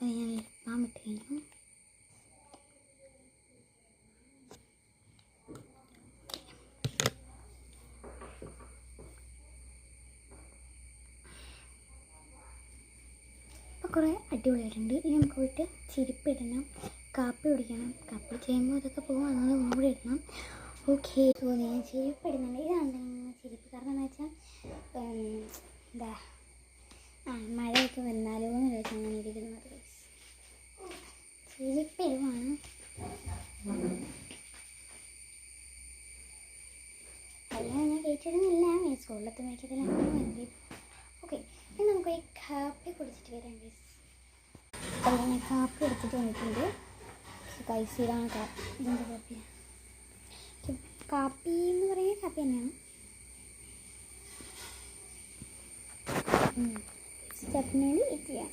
ഞാൻ ഇരിപ്പാൻ വിട്ട് കഴിഞ്ഞു. അപ്പോൾ കുറേ അടിപൊളിയായിട്ടുണ്ട്. ഇനി നമുക്ക് പോയിട്ട് ചെരുപ്പിടണം, കാപ്പി കുടിക്കണം. കാപ്പി ചെയ്യുമ്പോൾ അതൊക്കെ പോകും, അതുകൊണ്ട് ഒന്നുകൂടി ഇടണം. ഓക്കെ, സോ ഞാൻ ചെരുപ്പ് ഇടുന്നുണ്ട്. ഇതാണ് ചെരുപ്പ്. കാരണം എന്താ വെച്ചാൽ എന്താ മഴയൊക്കെ വന്നാലോ എന്ന് ചോദിച്ചാൽ അങ്ങനെ ഇരിക്കുന്നത്. ചെരുപ്പ് ഇടുവാണ്. എല്ലാം ഞാൻ കയറ്റിടുന്നില്ല, ഞാൻ സ്കൂളിലത്തെ മേക്കത്തിലാണ് വേണ്ടി. ഓക്കെ, ഇനി നമുക്ക് ഈ കാപ്പി കുടിച്ചിട്ട് വരാം ഗൈസ്. അപ്പോൾ ഞാൻ കാപ്പി എടുത്തിട്ട് വന്നിട്ടുണ്ട്. ഗൈസ് ഇതാണ് കാപ്പി. ഇതെന്താ കാപ്പിയാണ്? കാപ്പി എന്ന് പറയുന്നത് കാപ്പി തന്നെയാണ്. സ്റ്റെപ്പിന് വേണ്ടി ഇത് ചെയ്യാം.